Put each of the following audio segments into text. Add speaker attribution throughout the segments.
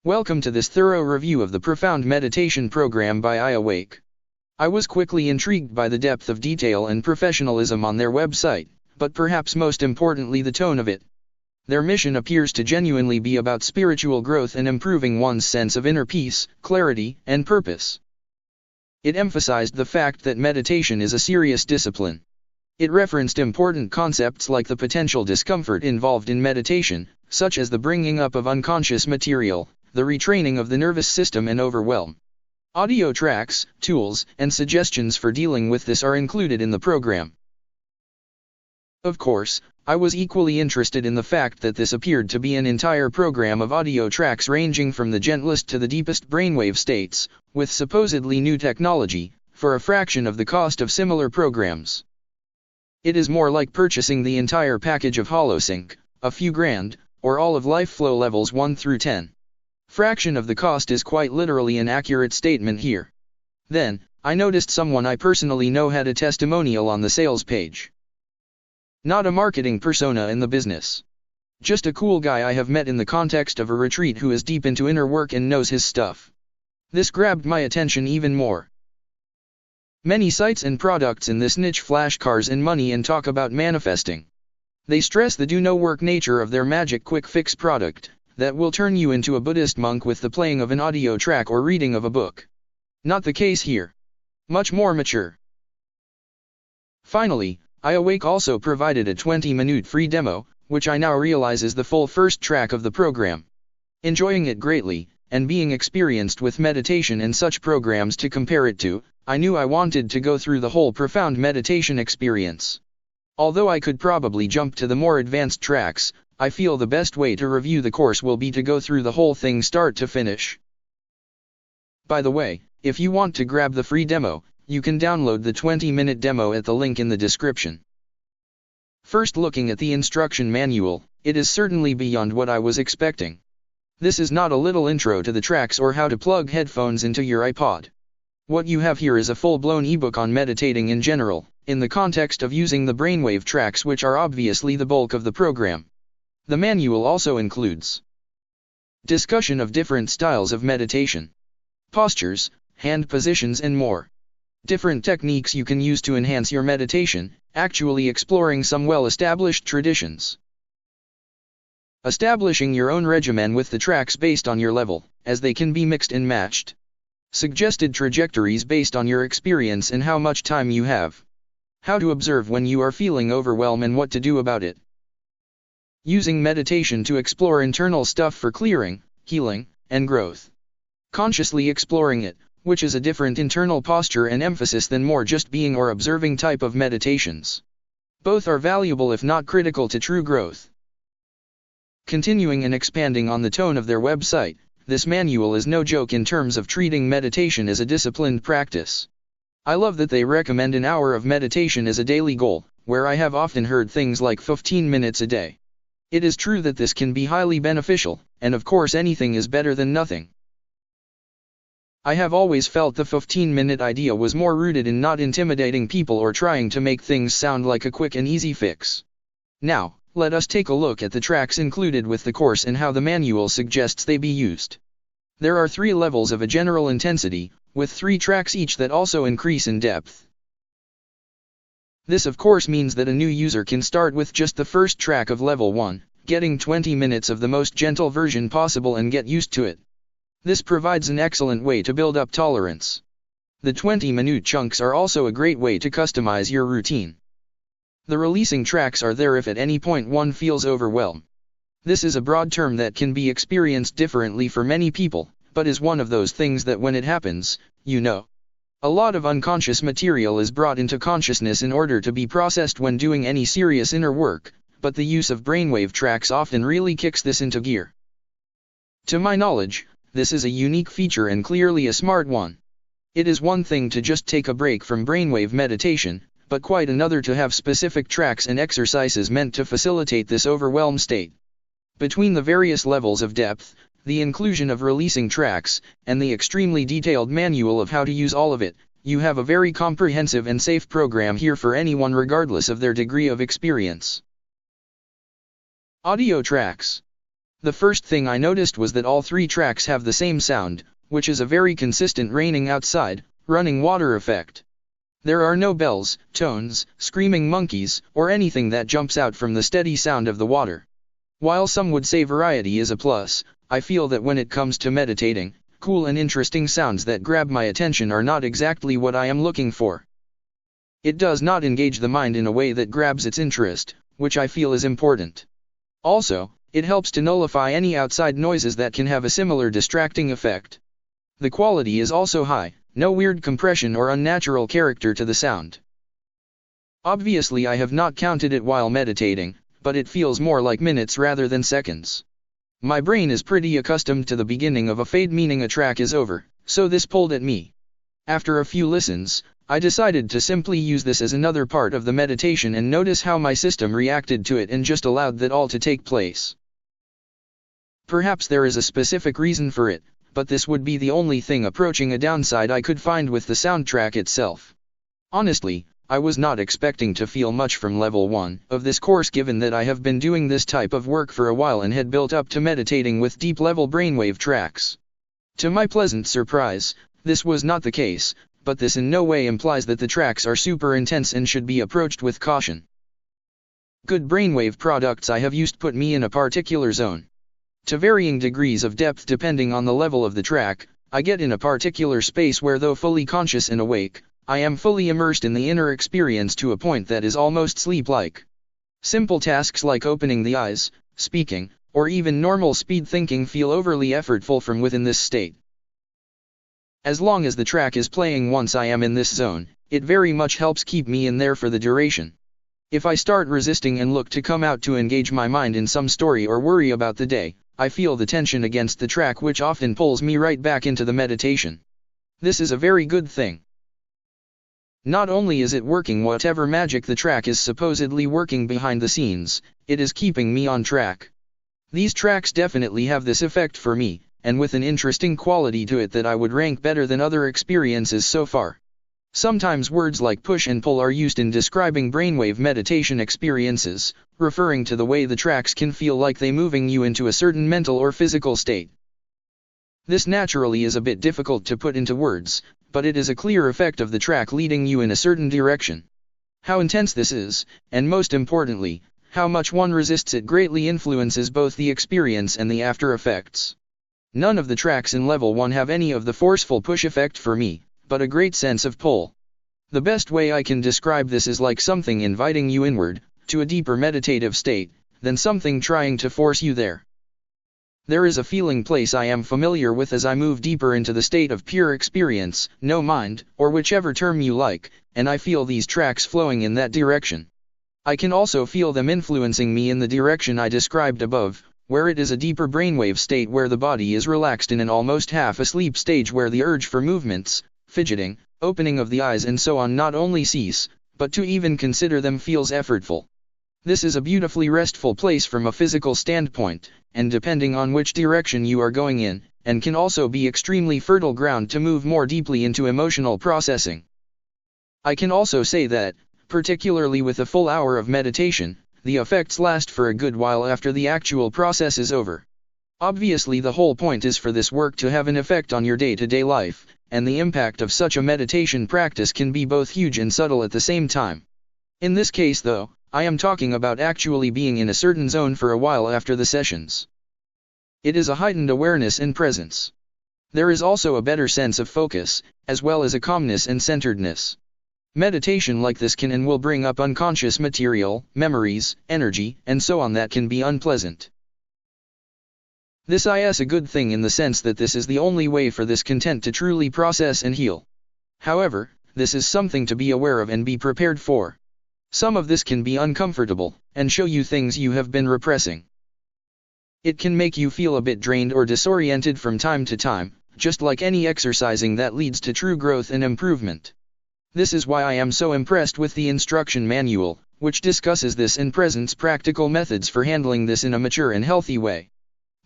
Speaker 1: Welcome to this thorough review of the Profound Meditation program by iAwake. I was quickly intrigued by the depth of detail and professionalism on their website, but perhaps most importantly the tone of it. Their mission appears to genuinely be about spiritual growth and improving one's sense of inner peace, clarity, and purpose. It emphasized the fact that meditation is a serious discipline. It referenced important concepts like the potential discomfort involved in meditation, such as the bringing up of unconscious material, the retraining of the nervous system and overwhelm. Audio tracks, tools, and suggestions for dealing with this are included in the program. Of course, I was equally interested in the fact that this appeared to be an entire program of audio tracks ranging from the gentlest to the deepest brainwave states, with supposedly new technology, for a fraction of the cost of similar programs. It is more like purchasing the entire package of HoloSync, a few grand, or all of LifeFlow levels 1 through 10. Fraction of the cost is quite literally an accurate statement here. Then, I noticed someone I personally know had a testimonial on the sales page. Not a marketing persona in the business. Just a cool guy I have met in the context of a retreat who is deep into inner work and knows his stuff. This grabbed my attention even more. Many sites and products in this niche flash cars and money and talk about manifesting. They stress the do-no-work nature of their magic quick fix product, that will turn you into a Buddhist monk with the playing of an audio track or reading of a book. Not the case here. Much more mature. Finally, iAwake also provided a 20-minute free demo, which I now realize is the full first track of the program. Enjoying it greatly, and being experienced with meditation and such programs to compare it to, I knew I wanted to go through the whole profound meditation experience. Although I could probably jump to the more advanced tracks, I feel the best way to review the course will be to go through the whole thing start to finish. By the way, if you want to grab the free demo, you can download the 20-minute demo at the link in the description. First, looking at the instruction manual, it is certainly beyond what I was expecting. This is not a little intro to the tracks or how to plug headphones into your iPod. What you have here is a full-blown ebook on meditating in general, in the context of using the brainwave tracks, which are obviously the bulk of the program. The manual also includes discussion of different styles of meditation, postures, hand positions and more. Different techniques you can use to enhance your meditation, actually exploring some well-established traditions. Establishing your own regimen with the tracks based on your level, as they can be mixed and matched. Suggested trajectories based on your experience and how much time you have. How to observe when you are feeling overwhelmed and what to do about it. Using meditation to explore internal stuff for clearing, healing, and growth. Consciously exploring it, which is a different internal posture and emphasis than more just being or observing type of meditations. Both are valuable if not critical to true growth. Continuing and expanding on the tone of their website, this manual is no joke in terms of treating meditation as a disciplined practice. I love that they recommend an hour of meditation as a daily goal, where I have often heard things like 15 minutes a day. It is true that this can be highly beneficial, and of course anything is better than nothing. I have always felt the 15-minute idea was more rooted in not intimidating people or trying to make things sound like a quick and easy fix. Now, let us take a look at the tracks included with the course and how the manual suggests they be used. There are 3 levels of a general intensity, with 3 tracks each that also increase in depth. This of course means that a new user can start with just the first track of level 1, getting 20 minutes of the most gentle version possible and get used to it. This provides an excellent way to build up tolerance. The 20-minute chunks are also a great way to customize your routine. The releasing tracks are there if at any point one feels overwhelmed. This is a broad term that can be experienced differently for many people, but is one of those things that when it happens, you know. A lot of unconscious material is brought into consciousness in order to be processed when doing any serious inner work, but the use of brainwave tracks often really kicks this into gear. To my knowledge, this is a unique feature and clearly a smart one. It is one thing to just take a break from brainwave meditation, but quite another to have specific tracks and exercises meant to facilitate this overwhelmed state. Between the various levels of depth, the inclusion of releasing tracks, and the extremely detailed manual of how to use all of it, you have a very comprehensive and safe program here for anyone regardless of their degree of experience. Audio tracks. The first thing I noticed was that all 3 tracks have the same sound, which is a very consistent raining outside, running water effect. There are no bells, tones, screaming monkeys, or anything that jumps out from the steady sound of the water. While some would say variety is a plus, I feel that when it comes to meditating, cool and interesting sounds that grab my attention are not exactly what I am looking for. It does not engage the mind in a way that grabs its interest, which I feel is important. Also, it helps to nullify any outside noises that can have a similar distracting effect. The quality is also high, no weird compression or unnatural character to the sound. Obviously I have not counted it while meditating, but it feels more like minutes rather than seconds. My brain is pretty accustomed to the beginning of a fade, meaning a track is over, so this pulled at me. After a few listens, I decided to simply use this as another part of the meditation and notice how my system reacted to it and just allowed that all to take place. Perhaps there is a specific reason for it, but this would be the only thing approaching a downside I could find with the soundtrack itself. Honestly, I was not expecting to feel much from level 1 of this course, given that I have been doing this type of work for a while and had built up to meditating with deep level brainwave tracks. To my pleasant surprise, this was not the case, but this in no way implies that the tracks are super intense and should be approached with caution. Good brainwave products I have used put me in a particular zone. To varying degrees of depth depending on the level of the track, I get in a particular space where, though fully conscious and awake, I am fully immersed in the inner experience to a point that is almost sleep-like. Simple tasks like opening the eyes, speaking, or even normal speed thinking feel overly effortful from within this state. As long as the track is playing once I am in this zone, it very much helps keep me in there for the duration. If I start resisting and look to come out to engage my mind in some story or worry about the day, I feel the tension against the track, which often pulls me right back into the meditation. This is a very good thing. Not only is it working whatever magic the track is supposedly working behind the scenes, it is keeping me on track. These tracks definitely have this effect for me, and with an interesting quality to it that I would rank better than other experiences so far. Sometimes words like push and pull are used in describing brainwave meditation experiences, referring to the way the tracks can feel like they moving you into a certain mental or physical state. This naturally is a bit difficult to put into words, but it is a clear effect of the track leading you in a certain direction. How intense this is, and most importantly, how much one resists it, greatly influences both the experience and the after effects. None of the tracks in level 1 have any of the forceful push effect for me, but a great sense of pull. The best way I can describe this is like something inviting you inward, to a deeper meditative state, than something trying to force you there. There is a feeling place I am familiar with as I move deeper into the state of pure experience, no mind, or whichever term you like, and I feel these tracks flowing in that direction. I can also feel them influencing me in the direction I described above, where it is a deeper brainwave state where the body is relaxed in an almost half-asleep stage where the urge for movements, fidgeting, opening of the eyes and so on not only cease, but to even consider them feels effortful. This is a beautifully restful place from a physical standpoint, and depending on which direction you are going in, and can also be extremely fertile ground to move more deeply into emotional processing. I can also say that, particularly with a full hour of meditation, the effects last for a good while after the actual process is over. Obviously the whole point is for this work to have an effect on your day-to-day life, and the impact of such a meditation practice can be both huge and subtle at the same time. In this case though, I am talking about actually being in a certain zone for a while after the sessions. It is a heightened awareness and presence. There is also a better sense of focus, as well as a calmness and centeredness. Meditation like this can and will bring up unconscious material, memories, energy, and so on that can be unpleasant. This is a good thing in the sense that this is the only way for this content to truly process and heal. However, this is something to be aware of and be prepared for. Some of this can be uncomfortable, and show you things you have been repressing. It can make you feel a bit drained or disoriented from time to time, just like any exercising that leads to true growth and improvement. This is why I am so impressed with the instruction manual, which discusses this and presents practical methods for handling this in a mature and healthy way.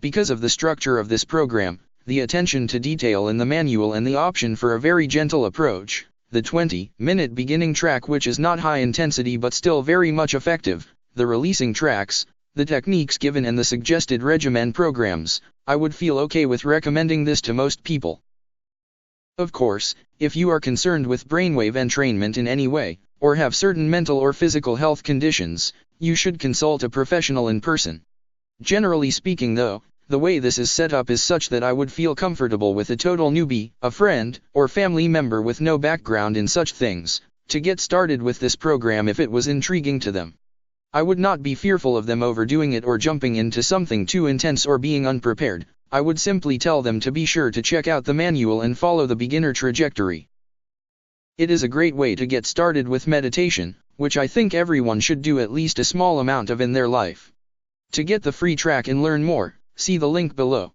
Speaker 1: Because of the structure of this program, the attention to detail in the manual and the option for a very gentle approach, the 20-minute beginning track which is not high intensity but still very much effective, the releasing tracks, the techniques given and the suggested regimen programs, I would feel okay with recommending this to most people. Of course, if you are concerned with brainwave entrainment in any way, or have certain mental or physical health conditions, you should consult a professional in person. Generally speaking though, the way this is set up is such that I would feel comfortable with a total newbie, a friend, or family member with no background in such things, to get started with this program if it was intriguing to them. I would not be fearful of them overdoing it or jumping into something too intense or being unprepared. I would simply tell them to be sure to check out the manual and follow the beginner trajectory. It is a great way to get started with meditation, which I think everyone should do at least a small amount of in their life. To get the free track and learn more, see the link below.